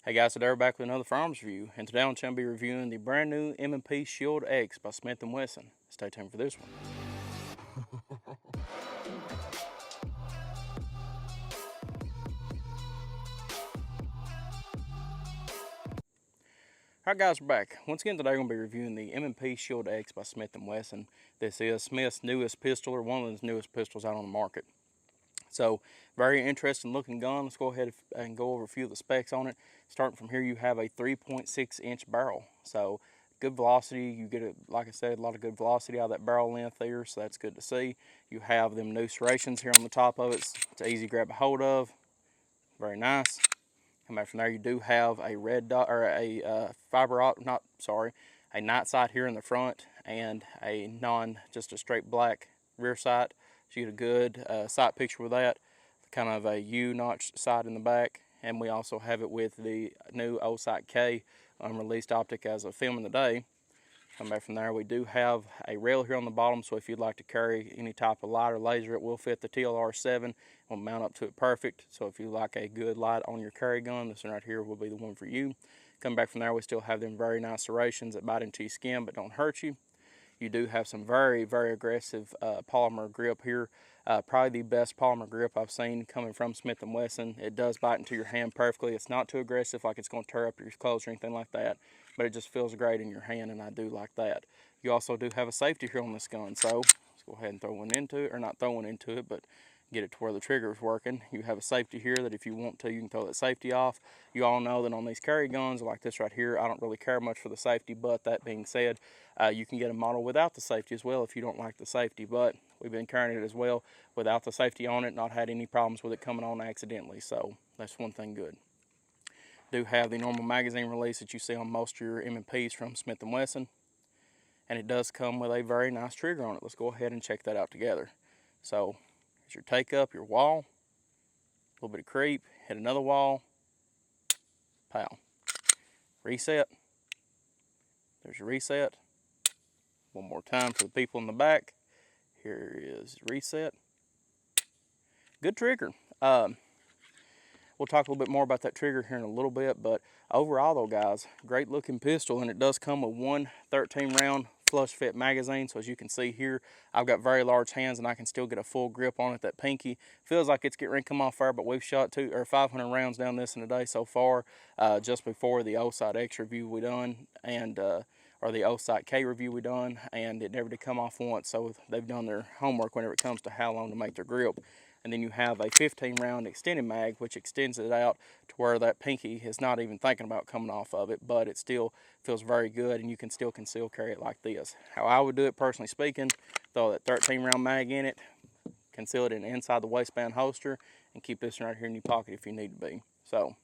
Hey guys, today we're back with another firearms review, and today I'm going to be reviewing the brand new M&P Shield X by Smith & Wesson. Stay tuned for this one. Alright guys, we're back. Once again today we're going to be reviewing the M&P Shield X by Smith & Wesson. This is Smith's newest pistol, or one of his newest pistols out on the market. So, very interesting looking gun. Let's go ahead and go over a few of the specs on it. Starting from here, you have a 3.6 inch barrel. So, good velocity. You get, like I said, a lot of good velocity out of that barrel length there, so that's good to see. You have them new serrations here on the top of it. It's easy to grab a hold of. Very nice. Come back from there, you do have a red dot, or a a night sight here in the front, and just a straight black rear sight. So you get a good sight picture with that. Kind of a U-notch sight in the back, and we also have it with the new O-Sight K unreleased optic as of filming the day. Come back from there, we do have a rail here on the bottom, so if you'd like to carry any type of light or laser, it will fit the TLR7. Will mount up to it perfect. So if you like a good light on your carry gun, this one right here will be the one for you. Come back from there, we still have them very nice serrations that bite into your skin but don't hurt you. You do have some very, very aggressive polymer grip here. Probably the best polymer grip I've seen coming from Smith & Wesson. It does bite into your hand perfectly. It's not too aggressive, like it's going to tear up your clothes or anything like that, but it just feels great in your hand, and I do like that. You also do have a safety here on this gun, so let's go ahead and throw one into it, or not throw one into it, but get it to where the trigger is working. You have a safety here that if you want to, you can throw that safety off. You all know that on these carry guns like this right here, I don't really care much for the safety, but that being said, you can get a model without the safety as well if you don't like the safety, but we've been carrying it as well without the safety on it, not had any problems with it coming on accidentally, so that's one thing good. Do have the normal magazine release that you see on most of your M&Ps from Smith & Wesson, and it does come with a very nice trigger on it. Let's go ahead and check that out together. So here's your take up, your wall, a little bit of creep, hit another wall, pow. Reset. There's your reset. One more time for the people in the back. Here is reset. Good trigger. We'll talk a little bit more about that trigger here in a little bit, but overall though guys, great looking pistol, and it does come with one 13-round flush fit magazine. So as you can see here, I've got very large hands and I can still get a full grip on it. That pinky feels like it's getting ready to come off there, but we've shot 500 rounds down this in a day so far, just before the O-Sight X review we done, and or the O-Sight K review we done, and it never did come off once. So they've done their homework whenever it comes to how long to make their grip. And then you have a 15-round extended mag, which extends it out to where that pinky is not even thinking about coming off of it, but it still feels very good, and you can still conceal carry it like this. How I would do it, personally speaking, throw that 13-round mag in it, conceal it inside the waistband holster, and keep this right here in your pocket if you need to be. So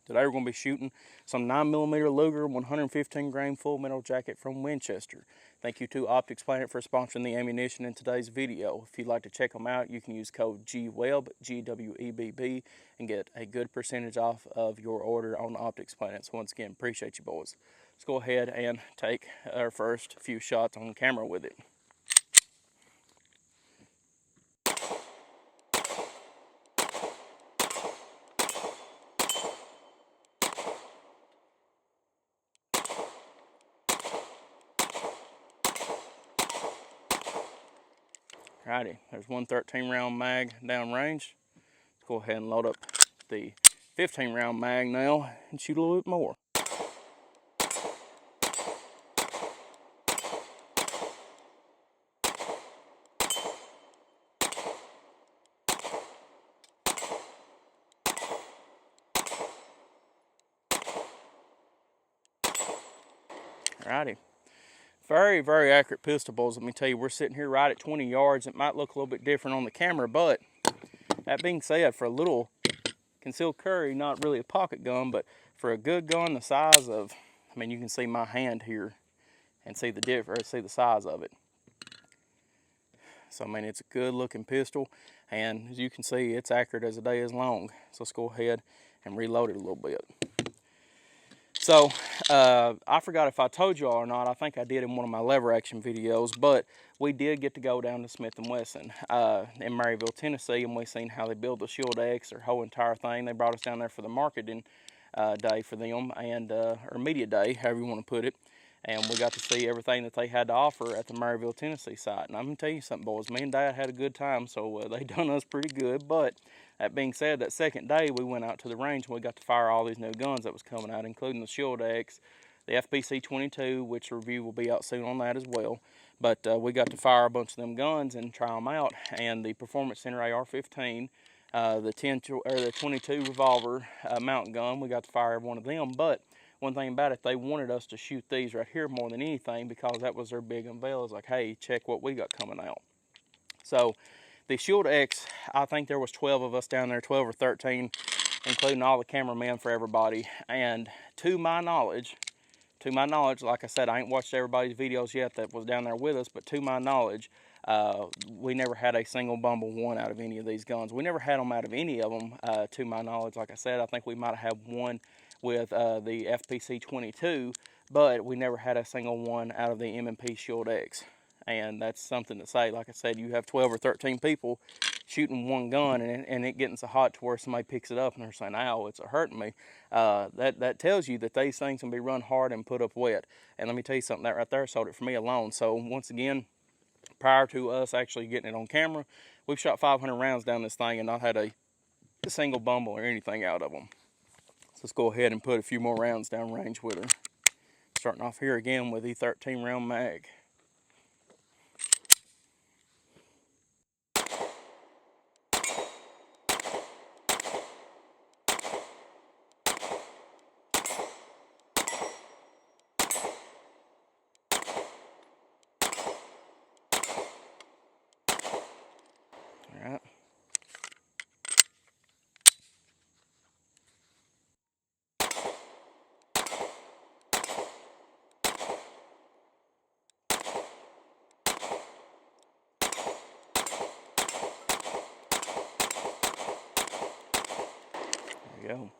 today we're going to be shooting some 9mm Luger 115 grain full metal jacket from Winchester. Thank you to Optics Planet for sponsoring the ammunition in today's video. If you'd like to check them out, you can use code GWEBB, G-W-E-B-B, and get a good percentage off of your order on Optics Planet. So once again, appreciate you boys. Let's go ahead and take our first few shots on camera with it. Alrighty, there's one 13-round mag down range. Let's go ahead and load up the 15-round mag now and shoot a little bit more. Alrighty. Very, very accurate pistol balls. Let me tell you, we're sitting here right at 20 yards. It might look a little bit different on the camera, but that being said, for a little concealed carry, not really a pocket gun, but for a good gun the size of, I mean, you can see my hand here and see the difference, see the size of it. So, I mean, it's a good looking pistol, and as you can see, it's accurate as a day is long. So let's go ahead and reload it a little bit. So, I forgot if I told you all or not. I think I did in one of my lever action videos, but we did get to go down to Smith & Wesson in Maryville, Tennessee, and we seen how they build the Shield X, their whole entire thing. They brought us down there for the marketing day for them, and or media day, however you want to put it. And we got to see everything that they had to offer at the Maryville, Tennessee site. And I'm going to tell you something, boys. Me and Dad had a good time, so they done us pretty good. But that being said, that second day we went out to the range and we got to fire all these new guns that was coming out, including the Shield X, the FPC 22, which review will be out soon on that as well. But we got to fire a bunch of them guns and try them out. And the Performance Center AR-15, the 22 revolver mountain gun, we got to fire one of them. But one thing about it, they wanted us to shoot these right here more than anything, because that was their big unveil. It's like, hey, check what we got coming out. So the Shield X, I think there was 12 of us down there, 12 or 13, including all the cameramen for everybody. And to my knowledge, like I said, I ain't watched everybody's videos yet that was down there with us, but to my knowledge, we never had a single Bumble 1 out of any of these guns. We never had them out of any of them, to my knowledge. Like I said, I think we might have had one with the FPC 22, but we never had a single one out of the M&P Shield X. And that's something to say. Like I said, you have 12 or 13 people shooting one gun, and it getting so hot to where somebody picks it up and they're saying, ow, it's hurting me. That tells you that these things can be run hard and put up wet. And let me tell you something, that right there sold it for me alone. So once again, prior to us actually getting it on camera, we've shot 500 rounds down this thing and not had a single Bumble or anything out of them. So let's go ahead and put a few more rounds down range with her. Starting off here again with the 13 round mag. All right. There you go.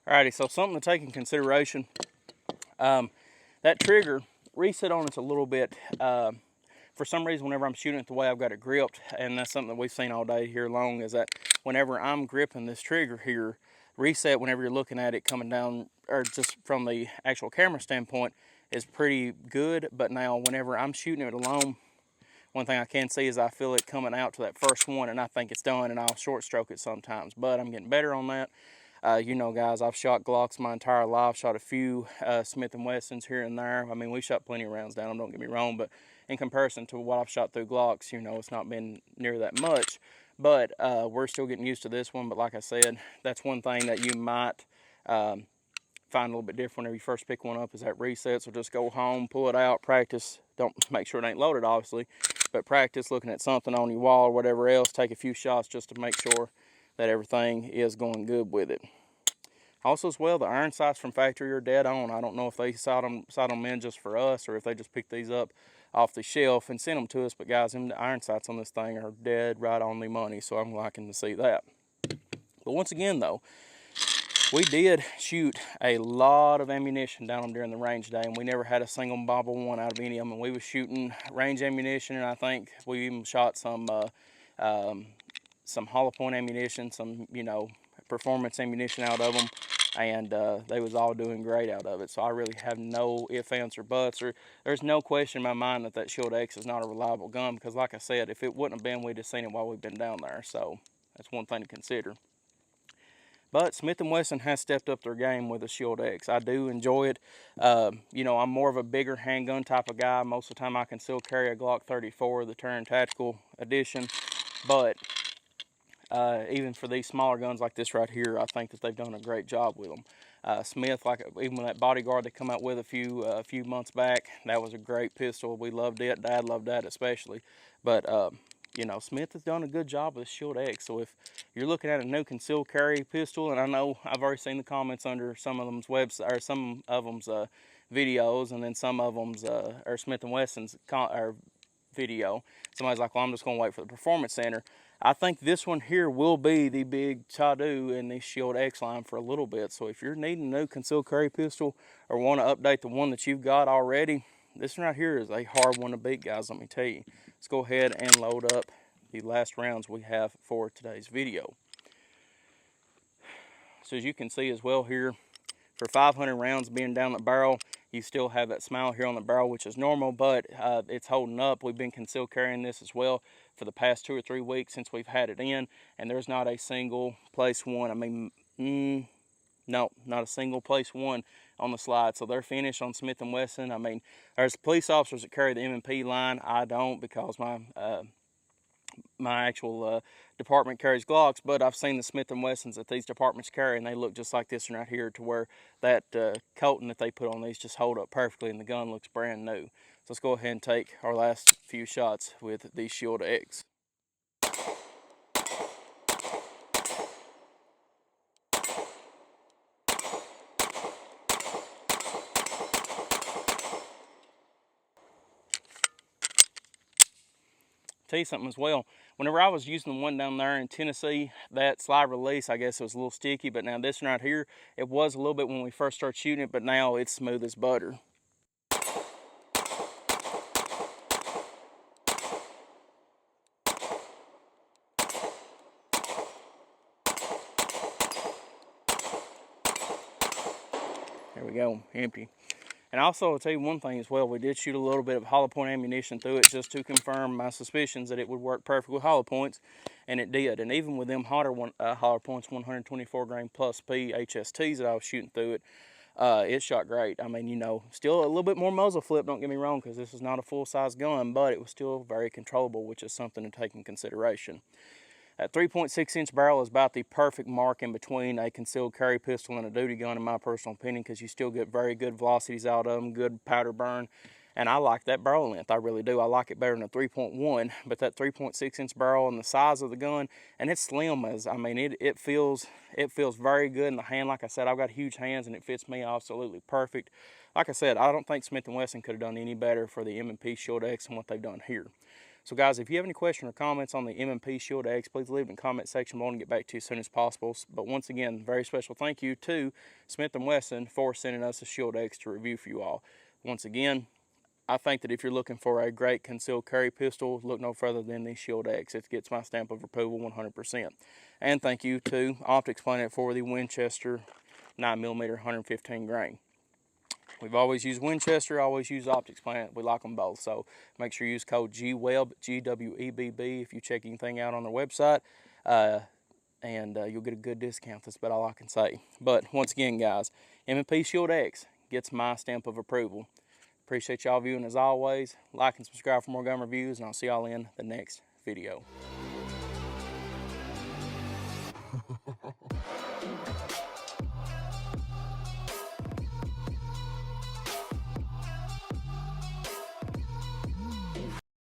Alrighty, so something to take in consideration. That trigger, reset on it's a little bit. For some reason, whenever I'm shooting it the way I've got it gripped, and that's something that we've seen all day here long, is that whenever I'm gripping this trigger here, reset whenever you're looking at it coming down, or just from the actual camera standpoint, is pretty good. But now whenever I'm shooting it alone, one thing I can see is I feel it coming out to that first one, and I think it's done, and I'll short stroke it sometimes. But I'm getting better on that. You know, guys, I've shot Glocks my entire life, shot a few Smith & Wessons here and there. I mean, we shot plenty of rounds down them, don't get me wrong, but in comparison to what I've shot through Glocks, you know, it's not been near that much. But we're still getting used to this one. But like I said, that's one thing that you might find a little bit different whenever you first pick one up, is that reset. So just go home, pull it out, practice. Don't make sure it ain't loaded, obviously, but practice looking at something on your wall or whatever else. Take a few shots just to make sure that everything is going good with it. Also as well, the iron sights from factory are dead on. I don't know if they sight them in just for us, or if they just picked these up off the shelf and sent them to us. But guys, the iron sights on this thing are dead right on the money, so I'm liking to see that. But once again though, we did shoot a lot of ammunition down them during the range day, and we never had a single Bobble 1 out of any of them. And we was shooting range ammunition, and I think we even shot some hollow point ammunition, some, you know, performance ammunition out of them, and they was all doing great out of it. So I really have no ifs, ands, or buts, or there's no question in my mind that that Shield X is not a reliable gun, because like I said, if it wouldn't have been, we'd have seen it while we've been down there. So that's one thing to consider. But Smith & Wesson has stepped up their game with the Shield X. I do enjoy it. You know, I'm more of a bigger handgun type of guy. Most of the time I can still carry a Glock 34, the Terran Tactical Edition. But even for these smaller guns like this right here, I think that they've done a great job with them. Smith, like even with that Bodyguard they come out with a few months back, that was a great pistol. We loved it. Dad loved that especially. But you know, Smith has done a good job with Shield X. So if you're looking at a new concealed carry pistol, and I know I've already seen the comments under some of them's website, or some of them's videos, and then some of them's or Smith & Wesson's video. Somebody's like, well, I'm just going to wait for the Performance Center. I think this one here will be the big to-do in the Shield X line for a little bit. So if you're needing a new concealed carry pistol, or want to update the one that you've got already, this one right here is a hard one to beat, guys, let me tell you. Let's go ahead and load up the last rounds we have for today's video. So as you can see as well here, for 500 rounds being down the barrel, you still have that smile here on the barrel, which is normal, but it's holding up. We've been concealed carrying this as well for the past 2 or 3 weeks since we've had it in, and there's not a single place one. I mean, no, not a single place one on the slide. So they're finished on Smith & Wesson. I mean, there's police officers that carry the M&P line. I don't, because my actual department carries Glocks, but I've seen the Smith & Wessons that these departments carry, and they look just like this one right here, to where that coating that they put on these just hold up perfectly, and the gun looks brand new. So let's go ahead and take our last few shots with these Shield X. Tell you something as well, whenever I was using the one down there in Tennessee, that slide release, I guess it was a little sticky, but now this one right here, it was a little bit when we first started shooting it, but now it's smooth as butter. There we go, empty. And also, I'll tell you one thing as well, we did shoot a little bit of hollow point ammunition through it just to confirm my suspicions that it would work perfect with hollow points, and it did. And even with them hotter hollow points, 124 grain plus P HSTs that I was shooting through it, it shot great. I mean, you know, still a little bit more muzzle flip, don't get me wrong, because this is not a full-size gun, but it was still very controllable, which is something to take in consideration. That 3.6-inch barrel is about the perfect mark in between a concealed carry pistol and a duty gun, in my personal opinion, because you still get very good velocities out of them, good powder burn, and I like that barrel length. I really do. I like it better than a 3.1, but that 3.6-inch barrel and the size of the gun, and it's slim as, I mean, it feels very good in the hand. Like I said, I've got huge hands, and it fits me absolutely perfect. Like I said, I don't think Smith & Wesson could have done any better for the M&P Shield X than what they've done here. So guys, if you have any questions or comments on the M&P Shield X, please leave it in the comment section. I want to get back to you as soon as possible. But once again, very special thank you to Smith & Wesson for sending us a Shield X to review for you all. Once again, I think that if you're looking for a great concealed carry pistol, look no further than the Shield X. It gets my stamp of approval 100%. And thank you to Optics Planet for the Winchester 9mm 115 grain. We've always used Winchester, always used Optics Planet. We like them both. So make sure you use code GWEBB, G-W-E-B-B, if you check anything out on their website. And you'll get a good discount. That's about all I can say. But once again, guys, M&P Shield X gets my stamp of approval. Appreciate y'all viewing as always. Like and subscribe for more gun reviews, and I'll see y'all in the next video.